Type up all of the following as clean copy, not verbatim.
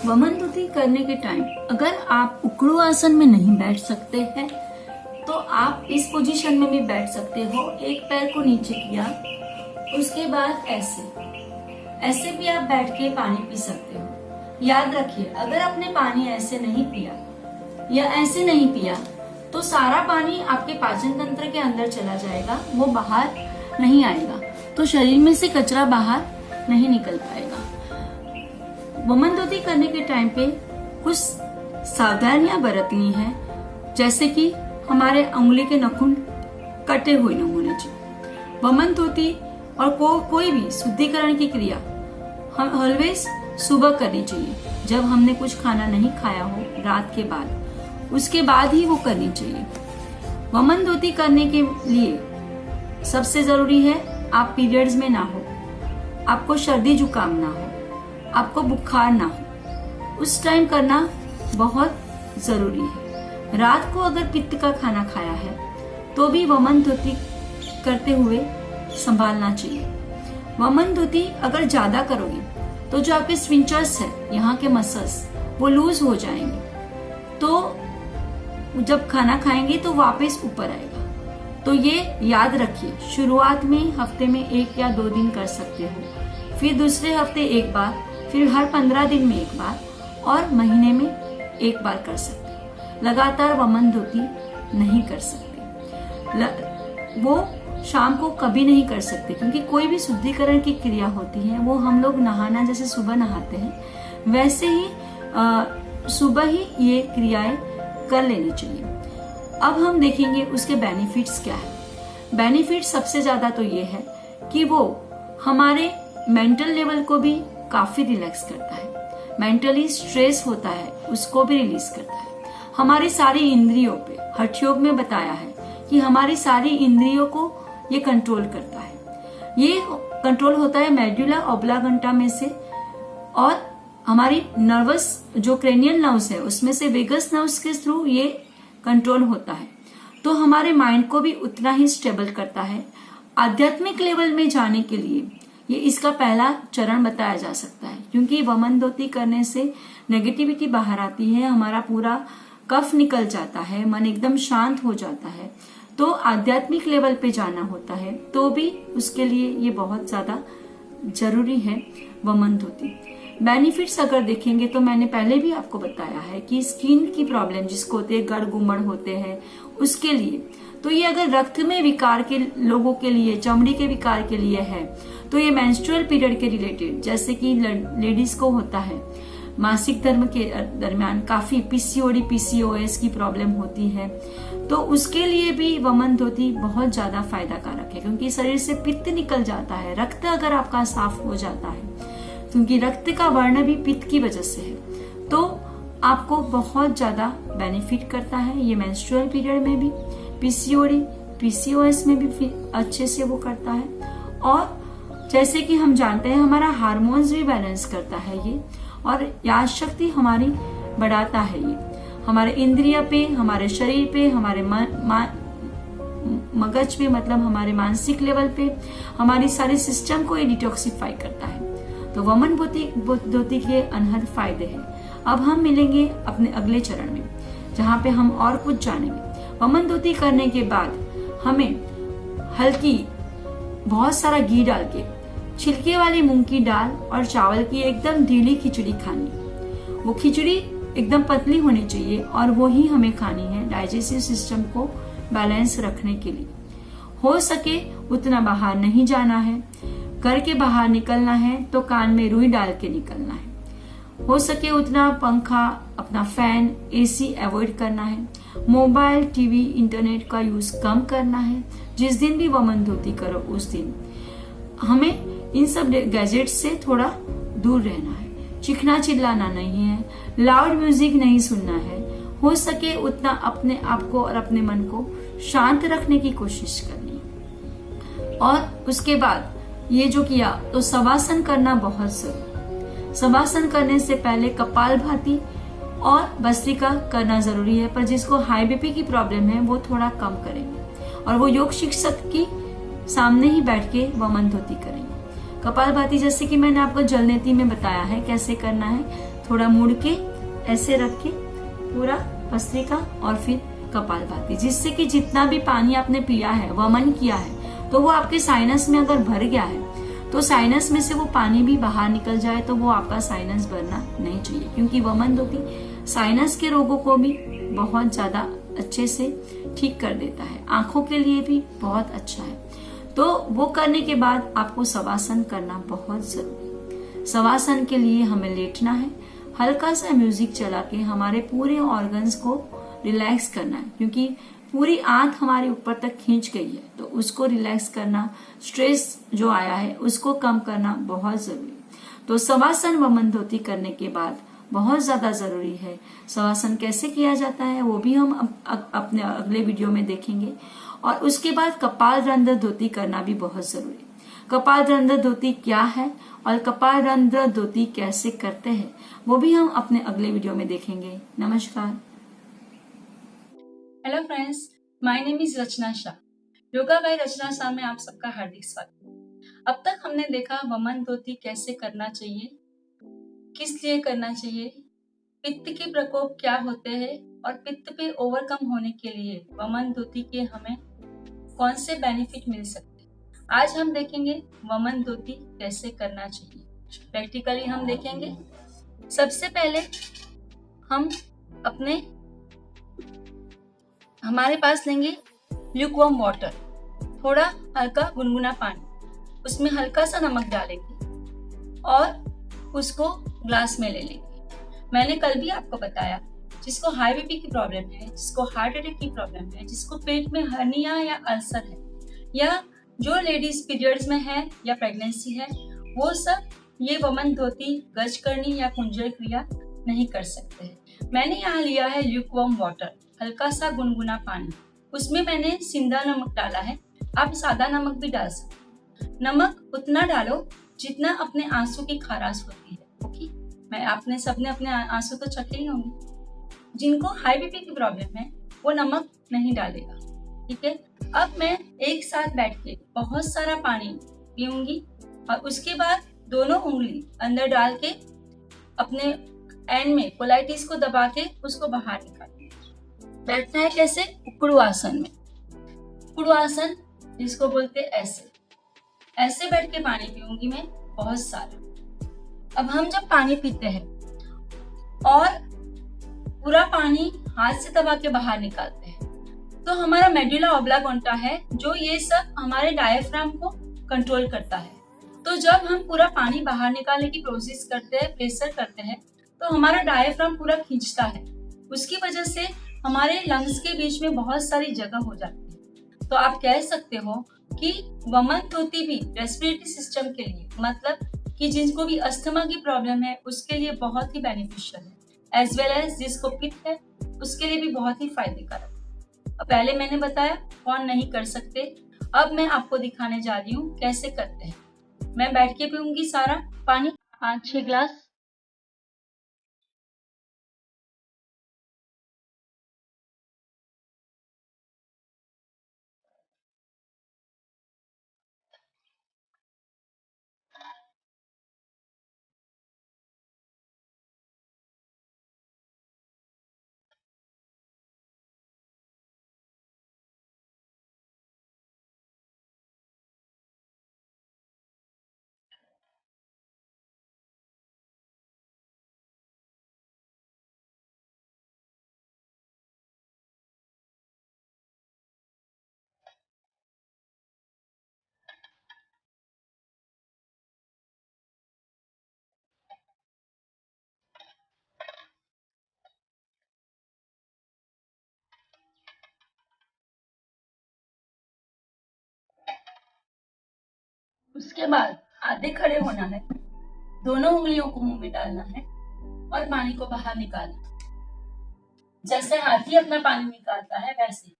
वमन धुति करने के टाइम अगर आप उकड़ू आसन में नहीं बैठ सकते हैं तो आप इस पोजीशन में भी बैठ सकते हो। एक पैर को नीचे किया, उसके बाद ऐसे भी आप बैठ के पानी पी सकते हो। याद रखिए, अगर आपने पानी ऐसे नहीं पिया या ऐसे नहीं पिया तो सारा पानी आपके पाचन तंत्र के अंदर चला जाएगा, वो बाहर नहीं आएगा, तो शरीर में से कचरा बाहर नहीं निकल पाएगा। वमन धुति करने के टाइम पे कुछ सावधानियां बरतनी है, जैसे कि हमारे उंगली के नाखून कटे हुए न होने चाहिए। वमन धुति और कोई भी शुद्धिकरण की क्रिया हम ऑलवेज सुबह करनी चाहिए, जब हमने कुछ खाना नहीं खाया हो रात के बाद, उसके बाद ही वो करनी चाहिए। वमन धुति करने के लिए सबसे जरूरी है आप पीरियड्स में ना हो, आपको सर्दी जुकाम ना हो, आपको बुखार ना हो, उस टाइम करना बहुत जरूरी है। रात को अगर पित्त का खाना खाया है तो भी वमन धुति करते हुए संभालना चाहिए। वमन धुति अगर ज्यादा करोगे तो जो आपके स्फिंक्टर्स है, यहाँ के मसल्स, वो लूज हो जाएंगे, तो जब खाना खाएंगे तो वापस ऊपर आएगा। तो ये याद रखिए, शुरुआत में हफ्ते में 1 या 2 दिन कर सकते हो, फिर दूसरे हफ्ते 1 बार, फिर हर 15 दिन में 1 बार और महीने में 1 बार कर सकते हो। लगातार वमन धुति नहीं कर सकते, वो शाम को कभी नहीं कर सकते, क्योंकि कोई भी शुद्धिकरण की क्रिया होती है वो हम लोग नहाना जैसे सुबह नहाते हैं वैसे ही सुबह ही ये क्रियाएं कर लेनी चाहिए। अब हम देखेंगे उसके बेनिफिट्स क्या है। बेनिफिट सबसे ज्यादा तो ये है कि वो हमारे मेंटल लेवल को भी काफी रिलैक्स करता है, मेंटली स्ट्रेस होता है उसको भी रिलीज करता है। हमारी सारी इंद्रियों पे हठ योग में बताया है कि हमारी सारी इंद्रियों को ये कंट्रोल करता है। ये कंट्रोल होता है मेडुला ऑब्लांगेटा में से, और हमारी नर्वस जो क्रेनियल नर्व्स है उसमें से वेगस नर्व्स के थ्रू ये कंट्रोल होता है। तो हमारे माइंड को भी उतना ही स्टेबल करता है। आध्यात्मिक लेवल में जाने के लिए ये इसका पहला चरण बताया जा सकता है, क्योंकि वमन धुति करने से नेगेटिविटी बाहर आती है, हमारा पूरा कफ निकल जाता है, मन एकदम शांत हो जाता है। तो आध्यात्मिक लेवल पे जाना होता है तो भी उसके लिए ये बहुत ज्यादा जरूरी है वमन धुति। बेनिफिट्स अगर देखेंगे तो मैंने पहले भी आपको बताया है कि स्किन की प्रॉब्लम जिसको होते हैं, गड़ गुमड़ होते हैं, उसके लिए तो ये अगर रक्त में विकार के लोगों के लिए, चमड़ी के विकार के लिए है, तो ये मेंस्ट्रुअल पीरियड के रिलेटेड, जैसे कि लेडीज को होता है मासिक धर्म के दरमियान काफी पीसीओडी पीसीओएस की प्रॉब्लम होती है, तो उसके लिए भी वमन धुति बहुत ज्यादा फायदा कारक है, क्योंकि शरीर से पित्त निकल जाता है। रक्त अगर आपका साफ हो जाता है, क्योंकि रक्त का वर्ण भी पित्त की वजह से है, तो आपको बहुत ज्यादा बेनिफिट करता है। ये मेंस्ट्रुअल पीरियड में भी, पीसीओडी पीसीओएस में भी अच्छे से वो करता है। और जैसे कि हम जानते हैं हमारा हार्मोन्स भी बैलेंस करता है ये, और याद शक्ति हमारी बढ़ाता है ये, हमारे इंद्रिय पे, हमारे शरीर पे, हमारे मगज पे, मतलब हमारे मानसिक लेवल पे, हमारी सारी सिस्टम को ये डिटॉक्सिफाई करता है। तो वमन धुति के अनहद फायदे हैं। अब हम मिलेंगे अपने अगले चरण में, जहाँ पे हम और कुछ जानेंगे। वमन धुति करने के बाद हमें हल्की बहुत सारा घी डाल के छिलके वाली मूंग की दाल और चावल की एकदम ढीली खिचड़ी खानी। वो खिचड़ी एकदम पतली होनी चाहिए और वो ही हमें खानी है डाइजेस्टिव सिस्टम को बैलेंस रखने के लिए। हो सके उतना बाहर नहीं जाना है, घर के बाहर निकलना है तो कान में रुई डाल के निकलना है। हो सके उतना पंखा, अपना फैन, एसी अवॉइड करना है। मोबाइल, टीवी, इंटरनेट का यूज कम करना है। जिस दिन भी वमन धुति करो उस दिन हमें इन सब गैजेट्स से थोड़ा दूर रहना है। चीखना चिल्लाना नहीं है, लाउड म्यूजिक नहीं सुनना है। हो सके उतना अपने आप को और अपने मन को शांत रखने की कोशिश करनी है। और उसके बाद ये जो किया तो शवासन करना बहुत जरूरी। शवासन करने से पहले कपालभाति और भस्त्रिका करना जरूरी है, पर जिसको हाई बीपी की प्रॉब्लम है वो थोड़ा कम करेंगे और वो योग शिक्षक की सामने ही बैठ के वमन धुति करेंगे। कपालभाति जैसे कि मैंने आपको जलनेती में बताया है कैसे करना है, थोड़ा मुड़ के ऐसे रख के पूरा भस्त्रिका और फिर कपालभाति, जिससे कि जितना भी पानी आपने पिया है, वमन किया है, तो वो आपके साइनस में अगर भर गया है तो साइनस में से वो पानी भी बाहर निकल जाए, तो वो आपका साइनस भरना नहीं चाहिए, क्योंकि वमन धोती साइनस के रोगों को भी बहुत ज्यादा अच्छे से ठीक कर देता है, आंखों के लिए भी बहुत अच्छा है। तो वो करने के बाद आपको शवासन करना बहुत जरूरी है। शवासन के लिए हमें लेटना है, हल्का सा म्यूजिक चला के हमारे पूरे ऑर्गन्स को रिलैक्स करना है, क्योंकि पूरी आंख हमारे ऊपर तक खींच गई है, तो उसको रिलैक्स करना, स्ट्रेस जो आया है उसको कम करना बहुत जरूरी है। तो शवासन वमन धोती करने के बाद बहुत ज्यादा जरूरी है। शवासन कैसे किया जाता है वो भी हम अपने अगले वीडियो में देखेंगे। और उसके बाद कपाल रंध्र धोती करना भी बहुत जरूरी है। कपाल रंध्र धोती क्या है और कपाल रंध्र धोती कैसे करते हैं वो भी हम अपने अगले वीडियो में देखेंगे। नमस्कार। Hello friends, my name is Rachna Shah. Yoga by Rachna Shah में आप सबका हार्दिक स्वागत। अब तक हमने देखा वमन धोती कैसे करना चाहिए, किस लिए करना चाहिए, पित्त के प्रकोप क्या होते हैं और पित्त पे ओवरकम होने के लिए वमन धोती के हमें कौन से बेनिफिट मिल सकते हैं। आज हम देखेंगे वमन धोती कैसे करना चाहिए। प्रैक्टिकली हम देखेंगे। सबसे पहले हम हमारे पास लेंगे ल्यूकवार्म वाटर, थोड़ा हल्का गुनगुना पानी, उसमें हल्का सा नमक डालेंगे और उसको ग्लास में ले लेंगे। मैंने कल भी आपको बताया, जिसको हाई बीपी की प्रॉब्लम है, जिसको हार्ट अटैक की प्रॉब्लम है, जिसको पेट में हर्निया या अल्सर है, या जो लेडीज पीरियड्स में है या प्रेगनेंसी है, वो सब ये वमन धोती, गज करनी या कुंजल क्रिया नहीं कर सकते हैं। मैंने यहाँ लिया है ल्यूकवार्म वाटर, हल्का सा गुनगुना पानी, उसमें मैंने सिंधा नमक डाला है। आप सादा नमक भी डाल सकते हैं। नमक उतना डालो जितना अपने आंसू की खाराश होती है। ओके, आपने सबने अपने आंसू तो चखे ही होंगे। जिनको हाई बीपी की प्रॉब्लम है वो नमक नहीं डालेगा। ठीक है, अब मैं एक साथ बैठ के बहुत सारा पानी पीऊंगी और उसके बाद दोनों उंगली अंदर डाल के अपने एंड में कोलाइटिस को दबा के उसको बाहर निकालूंगी। बैठना है कैसे? उकड़ू आसन में। उकड़ू आसन जिसको बोलते हैं ऐसे बैठ के पानी पीऊंगी मैं बहुत सारा। अब हम जब पानी पीते हैं और पूरा पानी हाथ से दबा के बाहर निकालते हैं, तो हमारा मेडुला ऑब्लांगेटा है जो ये सब हमारे डायफ्राम को कंट्रोल करता है। तो जब हम पूरा पानी बाहर निकालने की कोशिश करते हैं, प्रेशर करते हैं, तो हमारा डायफ्राम पूरा खींचता है। उसकी वजह से हमारे लंग्स के बीच में बहुत सारी जगह हो जाती है। तो आप कह सकते हो कि वमन धोती भी रेस्पिरेटरी सिस्टम के लिए, मतलब कि जिनको भी अस्थमा की प्रॉब्लम है उसके लिए बहुत ही बेनिफिशियल है, एज वेल एज जिसको पित्त है उसके लिए भी बहुत ही फायदेकारक है। पहले मैंने बताया कौन नहीं कर सकते, अब मैं आपको दिखाने जा रही हूँ कैसे करते हैं। मैं बैठ के पीऊंगी सारा पानी, 5-6 ग्लास। उसके बाद आधे खड़े होना है, दोनों उंगलियों को मुंह में डालना है और पानी को बाहर निकालना। जैसे हाथी अपना पानी निकालता है वैसे।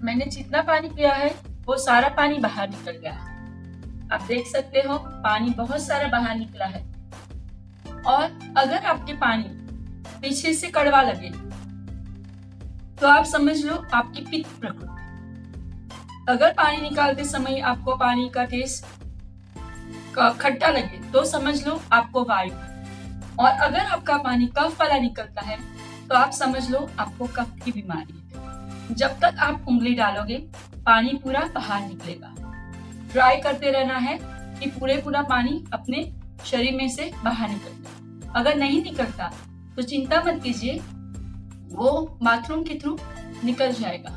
मैंने जितना पानी पिया है वो सारा पानी बाहर निकल गया है। आप देख सकते हो पानी बहुत सारा बाहर निकला है। और अगर आपके पानी पीछे से कड़वा लगे तो आप समझ लो आपकी पित्त प्रकृति। अगर पानी निकालते समय आपको पानी का टेस्ट खट्टा लगे तो समझ लो आपको वायु। और अगर आपका पानी कफ वाला निकलता है तो आप समझ लो आपको कफ की बीमारी है। जब तक आप उंगली डालोगे पानी पूरा बाहर निकलेगा। ट्राई करते रहना है कि पूरा पानी अपने शरीर में से बाहर निकल जाए। अगर नहीं निकलता तो चिंता मत कीजिए, वो बाथरूम के थ्रू निकल जाएगा।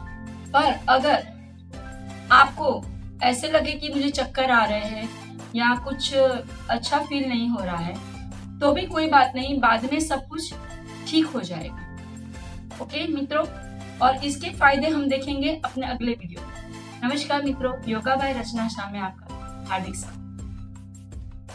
पर अगर आपको ऐसे लगे कि मुझे चक्कर आ रहे हैं या कुछ अच्छा फील नहीं हो रहा है तो भी कोई बात नहीं, बाद में सब कुछ ठीक हो जाएगा। ओके मित्रों, और इसके फायदे हम देखेंगे अपने अगले वीडियो में। नमस्कार मित्रों, योगा बाय रचना शाह में आपका हार्दिक स्वागत।